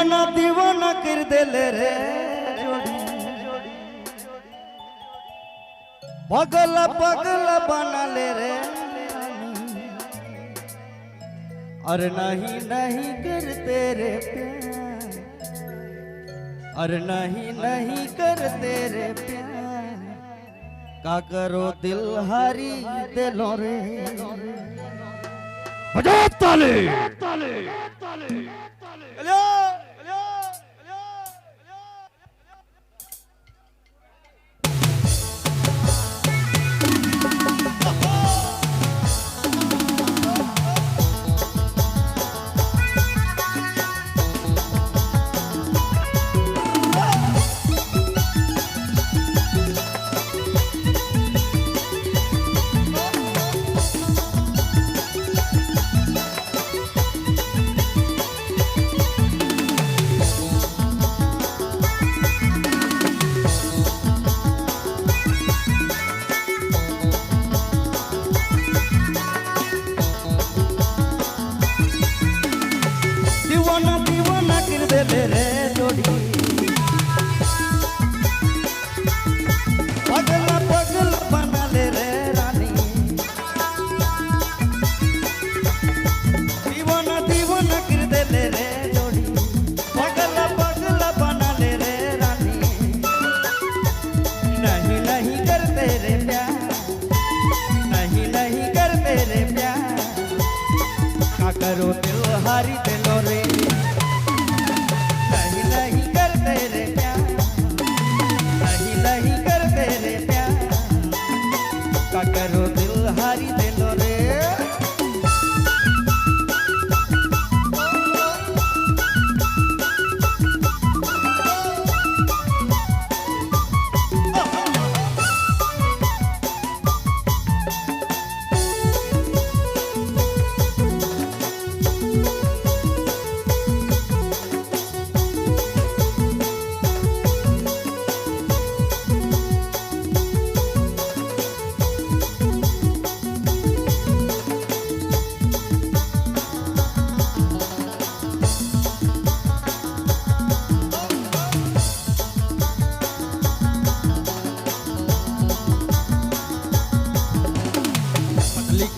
दीवाना दीवाना कर दे ले रे जोड़ी पगला पगला बना ले रे और नहीं नहीं कर तेरे प्यार और नहीं नहीं कर तेरे प्यार का करो दिल हारी दिलों रे बजाओ ताली दीवाना दीवाना कर दे ले रे जोड़ी पगला पगला बना ले रे रानी दीवाना दीवाना कर दे ले रे जोड़ी पगला पगला बना ले रे रानी नहीं नहीं कर तेरे प्यार नहीं नहीं कर तेरे प्यार का करो दिल हारी दिलो रे नहीं नहीं कर तेरे प्यार नहीं नहीं कर तेरे प्यार का करो दिल हारी दिलो रे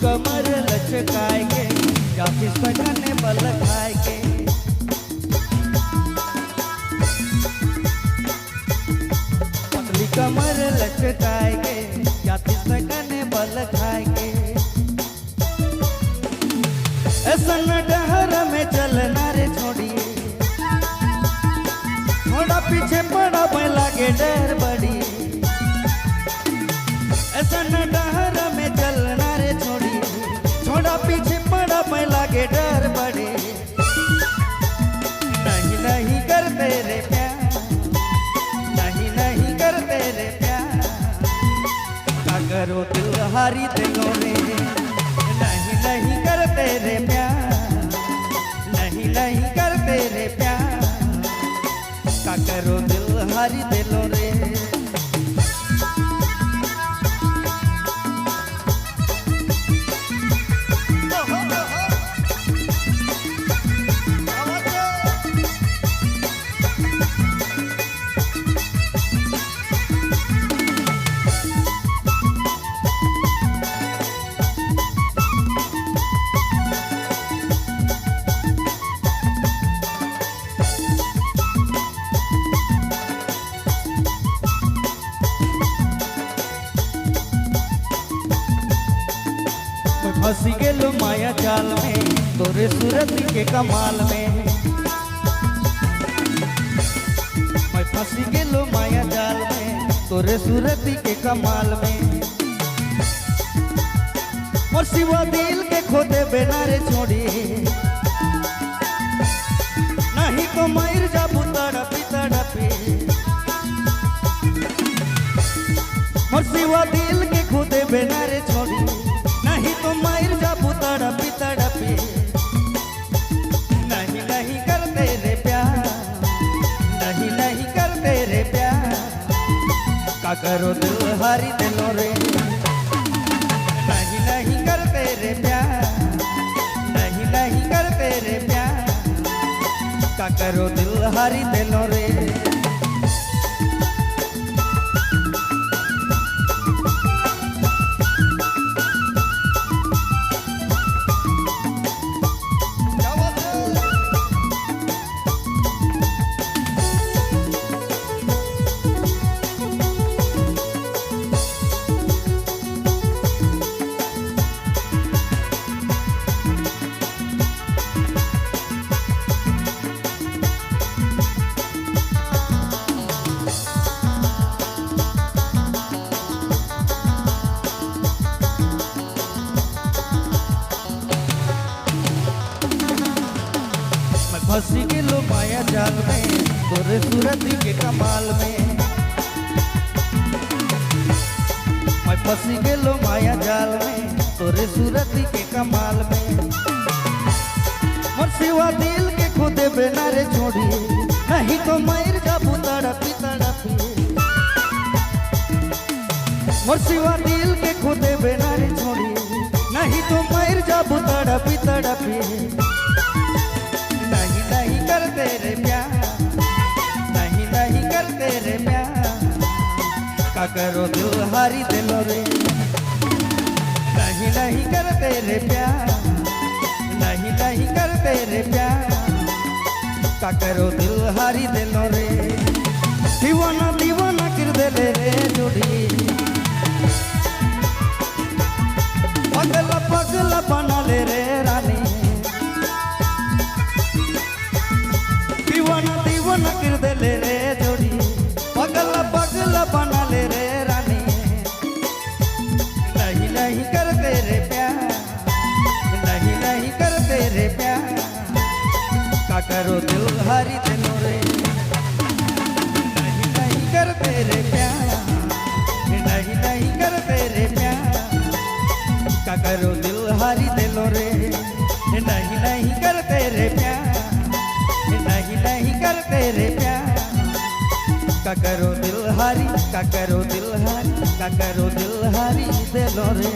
कमर लचकाएंगे या फिर सजने बल खाएंगे पतली कमर लचकाएंगे या फिर सजने बल खाएंगे ऐसा न डहर में चलना रे छोड़िए थोड़ा पीछे पड़ा मैं लागे डर बड़ी ऐसा न डहर में चलना रे छोड़िए थोड़ा पीछे पड़ा मैं लागे डर बड़े नहीं नहीं कर तेरे प्यार नहीं नहीं कर तेरे प्यार का करो दिल हारी दिलों रे नहीं नहीं कर तेरे प्यार नहीं नहीं कर तेरे प्यार का करो दिल हारी दिलों रे फंसी गेलो माया जाल में तोरे सूरत के कमाल में मैं फंसी गेलो माया जाल में तोरे सूरत के कमाल में और सिवा दिल के खोदे बिना रे छोड़ी नहीं तो मर जाबू तड़पी तड़पी और सिवा दिल के खोदे बिना रे छोड़ी नहीं तो मर जाबू तड़पी तड़पी नहीं नहीं कर तेरे प्यार नहीं नहीं कर तेरे प्यार का करो दिल हारी दिलों रे नहीं नहीं कर तेरे प्यार नहीं नहीं कर तेरे प्यार का करो दिल हारी दिलो रे। फंसी गेलो माया जाल में तोरे सूरत के कमाल में। मैं फंसी गेलो माया जाल में तोरे सूरत के कमाल में। मोर सिवा दिल के खुदे बिना रे छोड़ी नहीं तो मर जाबू तड़पी तड़पी। मोर सिवा दिल के खुदे बिना रे छोड़ी नहीं तो मर जाबू तड़पी तड़पी। नहीं नहीं करते रे प्यार, नहीं नहीं करते रे प्यार, का करो दिल हारी दिलो रे। नहीं नहीं करते रे प्यार, नहीं नहीं करते रे प्यार, का करो दिल हारी दिलो रे। दीवाना दीवाना कर दिले रे जोड़ी, पगला पगला बना ले रे रानी। दीवाना दीवाना कर दिले रे जोड़ी, पगला पगला बना ले रे रानी। नहीं नहीं करते रे प्यार, नहीं नहीं करते रे प्यार, का करो दिल हारी दिलो रे। नहीं नहीं करते रे प्यार, नहीं नहीं करते रे प्यार, का करो दिल हारी दिलो रे। नहीं नहीं करते रे प्यार, नहीं नहीं करते रे प्यार, का करो दिल हारी, का करो दिल हारी, का करो दिल हारी दिलो रे।